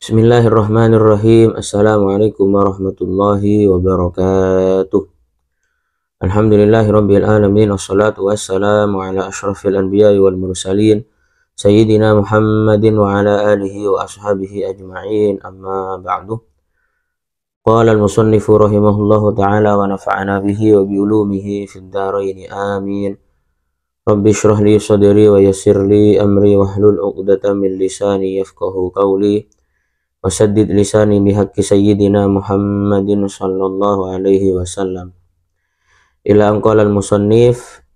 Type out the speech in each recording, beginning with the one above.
Bismillahirrahmanirrahim. Assalamualaikum warahmatullahi wabarakatuh. Alhamdulillahirabbil alamin, wassalatu wassalamu ala asyrafil anbiya'i wal mursalin sayyidina Muhammadin wa ala alihi wa ashabihi ajma'in, amma ba'du. Qala al-musannifu rahimahullahu ta'ala wa nafa'ana bihi wa bi ulumihi fid dharain amin. Rabbi shrah li sadri wa yassir li amri wahlul 'uqdatam min lisani yafqahu qawli wasaddid lisani bihaqqi sayyidina Muhammadin sallallahu alaihi wasallam. Ila anqala al-musannif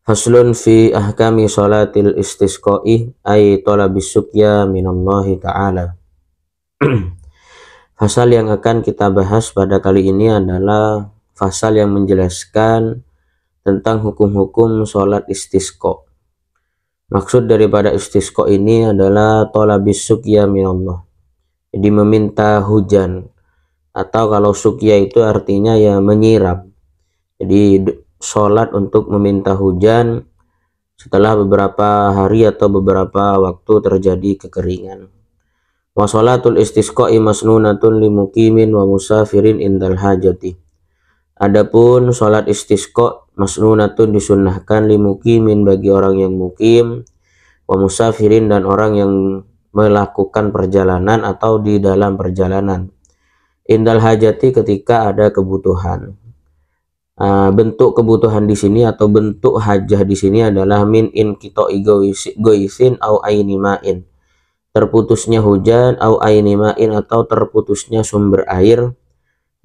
faslun fi ahkami salatil istisqa'i ay talabis suqya minallahi ta'ala. Fasal yang akan kita bahas pada kali ini adalah fasal yang menjelaskan tentang hukum-hukum salat istisqa. Maksud daripada istisqa ini adalah talabis suqya minallah, jadi meminta hujan, atau kalau suqya itu artinya ya menyiram. Jadi sholat untuk meminta hujan setelah beberapa hari atau beberapa waktu terjadi kekeringan. Wa sholatul istisqa'i masnunatun limuqimin wa musafirin indal hajati. Adapun sholat istisqa masnunatun disunnahkan limuqimin bagi orang yang mukim, wa musafirin dan orang yang melakukan perjalanan atau di dalam perjalanan, indal hajati ketika ada kebutuhan. Bentuk kebutuhan di sini atau bentuk hajah di sini adalah min inqita'i goisin au aini ma'in, terputusnya hujan, au aini ma'in atau terputusnya sumber air,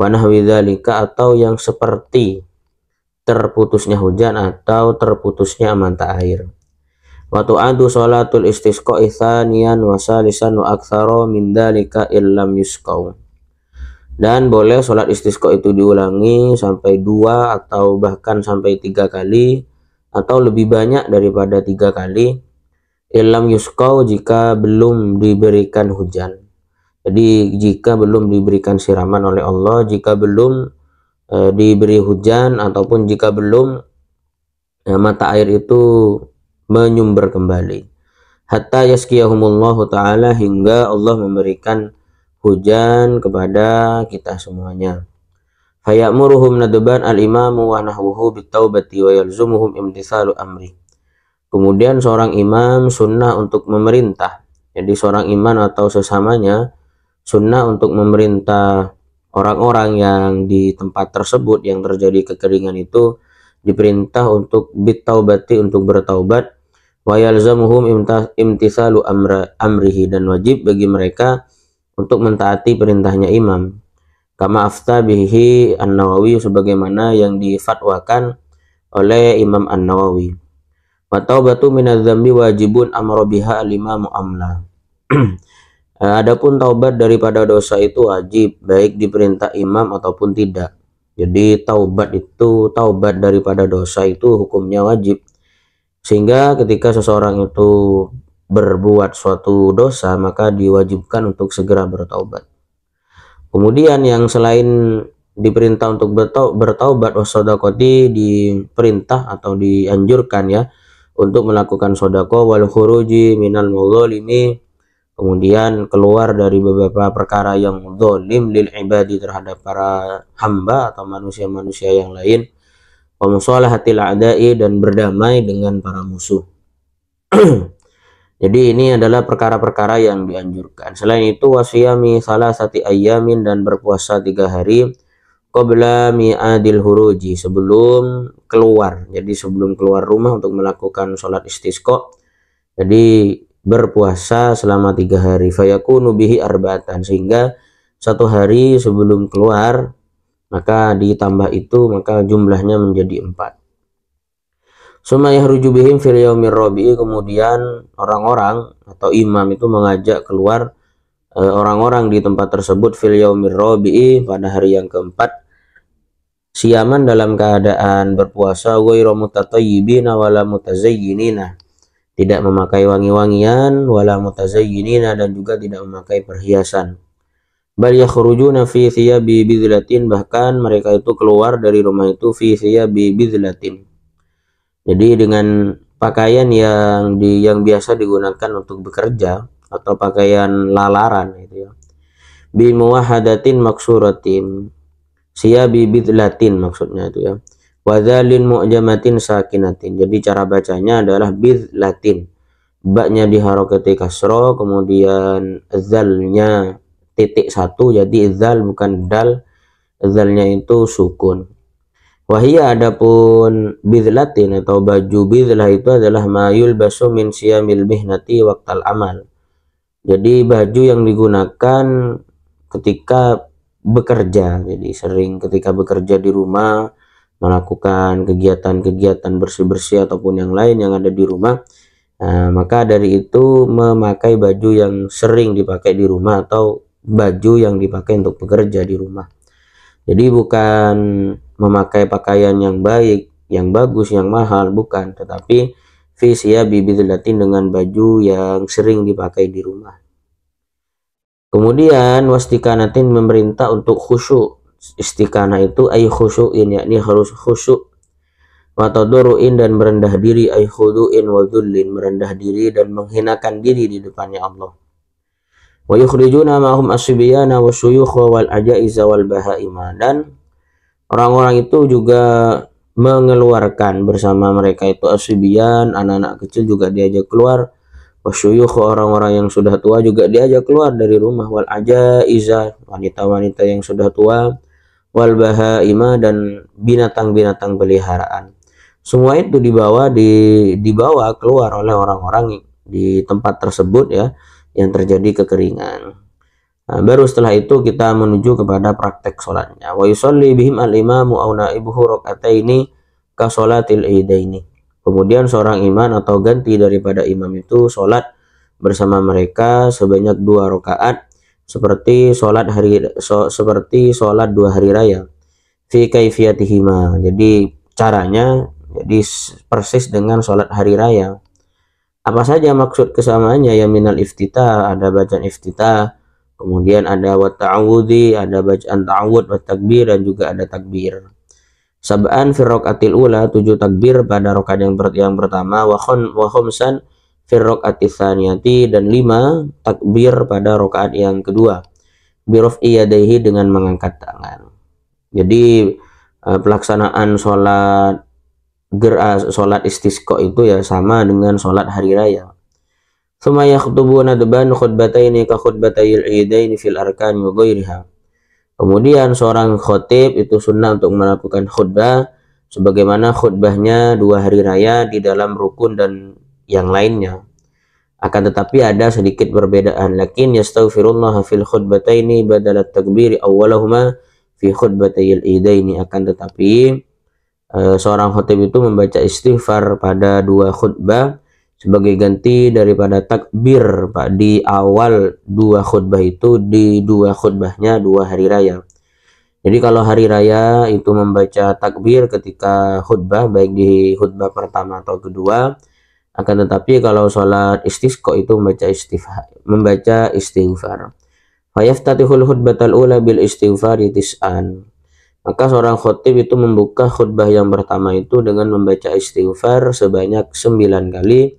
wa nahwi dzalika atau yang seperti terputusnya hujan atau terputusnya mata air. Wa tu'adu sholatul istisqa'i tsaniyan wa salisan wa aktsara min dzalika illam yusqau. Dan boleh sholat istisqa itu diulangi sampai 2 atau bahkan sampai 3 kali atau lebih banyak daripada 3 kali, illam yusqau jika belum diberikan hujan. Jadi jika belum diberikan siraman oleh Allah, jika belum diberi hujan, ataupun jika belum mata air itu menyumber kembali. Hatta yaskiyahumullahu ta'ala, hingga Allah memberikan hujan kepada kita semuanya. Fayamuruhum nadban al-imamu wa nahwuhu bitaubati wa yalzumuhum imtithalu amri. Kemudian seorang imam sunnah untuk memerintah. Jadi seorang imam atau sesamanya sunnah untuk memerintah orang-orang yang di tempat tersebut yang terjadi kekeringan itu, diperintah untuk bitaubati, untuk bertaubat, wa yalzamuhum imtithalu amrihi, dan wajib bagi mereka untuk mentaati perintahnya imam. Kama afta bihi an-Nawawi, sebagaimana yang difatwakan oleh Imam An-Nawawi. Wa taubatu minadz-dzambi wajibun amra biha al-imamu amla. Adapun taubat daripada dosa itu wajib, baik diperintah imam ataupun tidak. Jadi taubat daripada dosa itu hukumnya wajib. Sehingga ketika seseorang itu berbuat suatu dosa, maka diwajibkan untuk segera bertaubat. Kemudian yang selain diperintah untuk bertaubat, wasodaqoti, diperintah atau dianjurkan ya untuk melakukan sodaqah, wal khuruji minal madzalimi, kemudian keluar dari beberapa perkara yang zalim lil ibadi, terhadap para hamba atau manusia-manusia yang lain, wa musalahatil a'da'i, dan berdamai dengan para musuh. Jadi ini adalah perkara-perkara yang dianjurkan. Selain itu wasiyami salasati ayyamin, dan berpuasa 3 hari qabla mi'adil huruji, sebelum keluar. Jadi sebelum keluar rumah untuk melakukan sholat istisqa, jadi berpuasa selama 3 hari. Fayakunu bihi arba'atan, sehingga 1 hari sebelum keluar maka ditambah itu, maka jumlahnya menjadi 4. Summa yahruju bihim fil yaumir rabi'i, kemudian orang-orang atau imam itu mengajak keluar orang-orang di tempat tersebut fil yaumir rabi'i, pada hari yang keempat, siaman, dalam keadaan berpuasa, ghairu mutatayyibina wala mutazayyinina, tidak memakai wangi-wangian, wala mutazayyinina, dan juga tidak memakai perhiasan. Bal yakhrujuna fi thiyabi bidlatin, bahkan mereka itu keluar dari rumah itu fi thiyabi bidlatin, jadi dengan pakaian yang biasa digunakan untuk bekerja, atau pakaian lalaran gitu ya. Bi muwahhadatin maksuratin, siyabi bidlatin maksudnya itu ya. Wadzalin mu'jamatin sakinatin. Jadi cara bacanya adalah bidlatin. Baknya diharokati kasro, kemudian zalnya titik satu, jadi zal bukan dal, zalnya itu sukun. Wahia adapun bidlatin atau baju bidlah itu adalah mayul basu min siyamil mihnati waqtal amal. Jadi baju yang digunakan ketika bekerja, jadi sering ketika bekerja di rumah melakukan kegiatan-kegiatan bersih-bersih ataupun yang lain yang ada di rumah. Nah, maka dari itu memakai baju yang sering dipakai di rumah atau baju yang dipakai untuk bekerja di rumah. Jadi bukan memakai pakaian yang baik, yang bagus, yang mahal, bukan, tetapi fisya bibidlatin dengan baju yang sering dipakai di rumah. Kemudian wastikanatin memerintah untuk khusyuk. Istikana itu ay khusyuin, yakni harus khusyuk. Wataduruin dan merendah diri, ay khuduin wa dhullin, merendah diri dan menghinakan diri di depannya Allah. Wa yukhrijuna ma'hum as-sibyana wasyuyukha wal ajaiza wal bahaima, dan orang-orang itu juga mengeluarkan bersama mereka itu as-sibyan, anak-anak kecil juga diajak keluar, wasyuyukha, orang-orang yang sudah tua juga diajak keluar dari rumah, wal ajaiza, wanita-wanita yang sudah tua, wal bahaima, dan binatang-binatang peliharaan. Semua itu dibawa keluar oleh orang-orang di tempat tersebut ya, yang terjadi kekeringan. Nah, baru setelah itu kita menuju kepada praktek sholatnya. Wa yusalli bihim al-imamu aw naibuhu rak'ataini ka sholatil idaini. Kemudian seorang imam atau ganti daripada imam itu sholat bersama mereka sebanyak 2 rakaat seperti sholat dua hari raya. Fi kaifiyatihima. Jadi caranya jadi persis dengan sholat hari raya. Apa saja maksud kesamaannya? Ya minal iftitah, ada bacaan iftitah, kemudian ada wa ta'awudhi, ada bacaan ta'awud, wa takbir, dan juga ada takbir. Sab'an fi raqatil ula, 7 takbir pada rakaat yang pertama, wa khamsan fi raqatil tsaniyati, dan 5 takbir pada rakaat yang kedua. Bi raf'i yadayhi, dengan mengangkat tangan. Jadi pelaksanaan sholat istisqa itu ya sama dengan sholat hari raya. Tsumma yakhtubuna adban khutbataini ka khutbatayil idaini fil arkan wa ghairiha. Kemudian seorang khotib itu sunnah untuk melakukan khutbah sebagaimana khutbahnya 2 hari raya di dalam rukun dan yang lainnya. Akan tetapi ada sedikit perbedaan. Lakin yastaghfirullah fil khutbataini badala takbiri awwalahuma fi khutbatayil idaini. Akan tetapi seorang khotib itu membaca istighfar pada 2 khutbah sebagai ganti daripada takbir di awal 2 khutbah itu di 2 khutbahnya 2 hari raya. Jadi kalau hari raya itu membaca takbir ketika khutbah, baik di khutbah pertama atau kedua. Akan tetapi kalau sholat istisqa itu membaca istighfar. Fayaftatihul khutbatal ula bil istighfari tis'an. Maka seorang khotib itu membuka khutbah yang pertama itu dengan membaca istighfar sebanyak 9 kali.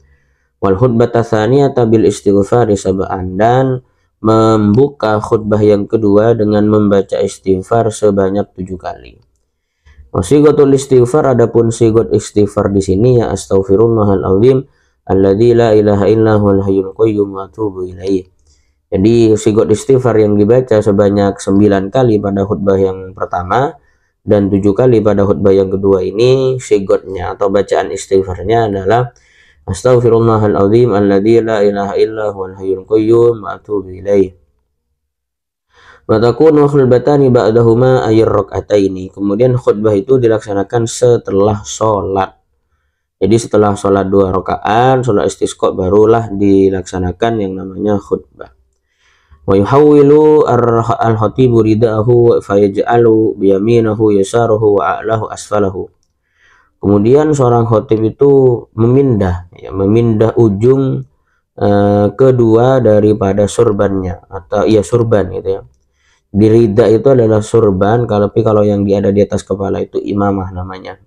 Wal khutbata tsaniyata bil istighfari sab'an, dan membuka khutbah yang kedua dengan membaca istighfar sebanyak 7 kali. Wasigatul istighfar, adapun sigot istighfar di sini ya astaghfirullahal azim alladzi la ilaha illa huwal hayyul qayyum wa atubu ilaih. Jadi sigot istighfar yang dibaca sebanyak 9 kali pada khutbah yang pertama dan 7 kali pada khutbah yang kedua ini, sigotnya atau bacaan istighfarnya adalah astaghfirullahal azim alladzi la ilaha illa huwal hayyul qayyum wa atubu ilaih. Wa takunu khutbatani ba'dahuma ayir rak'ataini. Kemudian khutbah itu dilaksanakan setelah sholat. Jadi setelah sholat 2 rakaat, sholat istisqa, barulah dilaksanakan yang namanya khutbah. Wa yuhawwilu al-khatibu rida'ahu fa yaj'alu bi yaminahu yasaruhu wa a'lahu asfalahu. Kemudian seorang khatib itu memindah ujung kedua daripada surbannya, atau surban gitu ya. Di rida itu adalah surban, kalau yang ada di atas kepala itu imamah namanya.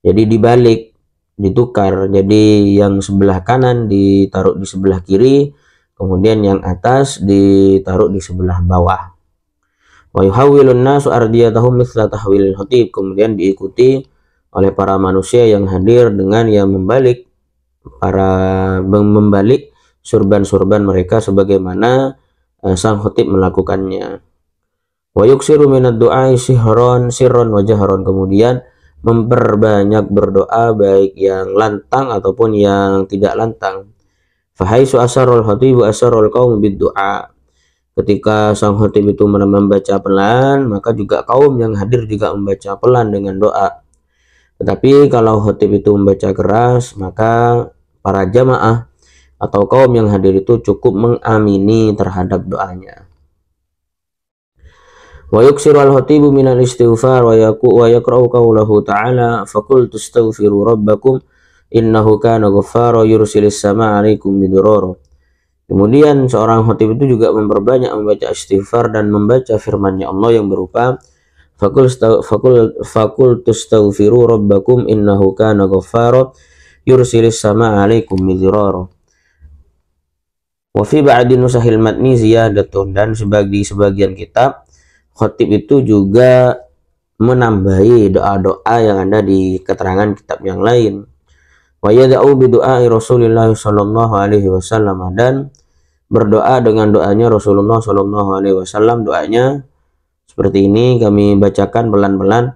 Jadi dibalik, ditukar, jadi yang sebelah kanan ditaruh di sebelah kiri, kemudian yang atas ditaruh di sebelah bawah. Wa yuhawwilun nasu ardiyatahum mithla tahwilil khatib, kemudian diikuti oleh para manusia yang hadir dengan yang membalik surban-surban mereka sebagaimana sang khatib melakukannya. Wa yuksiru minad du'ai sirron wa jahron, kemudian memperbanyak berdoa baik yang lantang ataupun yang tidak lantang. Fahaisu asarul khatib wa asarul qaum bid du'a, ketika sang khatib itu membaca pelan, maka juga kaum yang hadir juga membaca pelan dengan doa. Tetapi kalau khatib itu membaca keras, maka para jamaah atau kaum yang hadir itu cukup mengamini terhadap doanya. Wa yuksiru al-khatibu minal istighfar wa yaqra'u qawlahu ta'ala faqultu astaghfiru rabbakum innahu kana ghaffara yursilis samaa'a 'alaikum midrara. Kemudian seorang khatib itu juga memperbanyak membaca istighfar dan membaca firman-Nya Allah yang berupa fakul tastaghfiru rabbakum innahu kana ghaffara yursilis samaa'a 'alaikum midrara. Wa fi ba'di nusahil matni ziyadatun, dan sebagian kitab khatib itu juga menambahi doa-doa yang ada di keterangan kitab yang lain. Wa yad'u bi du'ai Rasulillah sallallahu alaihi wasallam, dan berdoa dengan doanya Rasulullah sallallahu alaihi wasallam. Doanya seperti ini, kami bacakan pelan-pelan.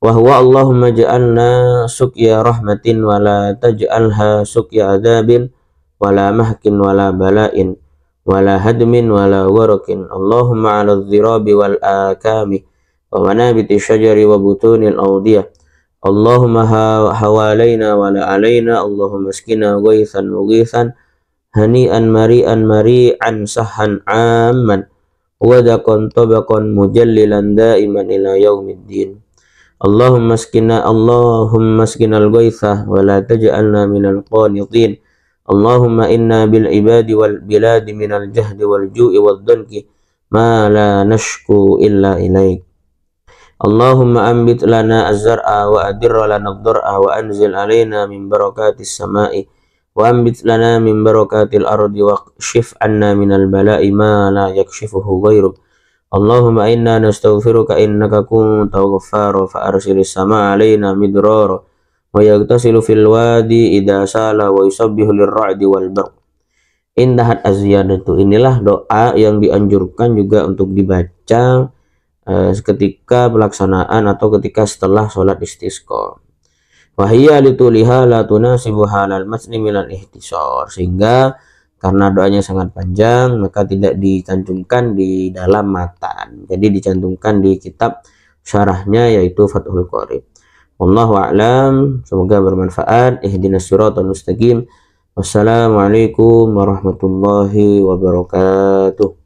Wa huwa Allahumma ja'alna suqya rahmatin wa la taj'alha suqya adzabin wa la mahkin wa la bala'in wa la hadmin wa la warakin. Allahumma 'ala adh-dhirabi wal akami wa manabiti syajari wa butunil awdiyah. Allahumma hawalaina wa la alaina. Allahumma askina ghaithan mughithan hani'an mari'an sahhan 'amman wadaqan tabaqan mujallilan da'iman ila yaumiddin. Allahumma askina al-ghaitha wa la taj'alna minal qanitin. Allahumma inna bil ibadi wal biladi minal jahdi wal ju'i wal dhanki ma la nashku illa ilaik. Allahumma ambit lana az-zar'a wa adirra lana ad-dar'a wa anzil alaina min barakatis sama'i wa ambit lana min barakatil ardi wa kshif anna minal bala'i ma la yakshifuhu ghairuk. Allahumma inna nastaghfiruka innaka kunta ghaffara fa arsilis samaa'a alaina midrara wa yaghtasilu fil wadi idza sala wa yusabbihu lir-ra'di wal barq. Indahat az-ziyadatu, inilah doa yang dianjurkan juga untuk dibaca ketika pelaksanaan atau ketika setelah sholat istisqa. Wahiyya lituliha la tunasibu halal matni minal ihtisar, sehingga karena doanya sangat panjang maka tidak dicantumkan di dalam matan, jadi dicantumkan di kitab syarahnya yaitu Fathul Qorib. Wallahu a'lam, semoga bermanfaat. Ihdinas siratal mustaqim. Wassalamualaikum warahmatullahi wabarakatuh.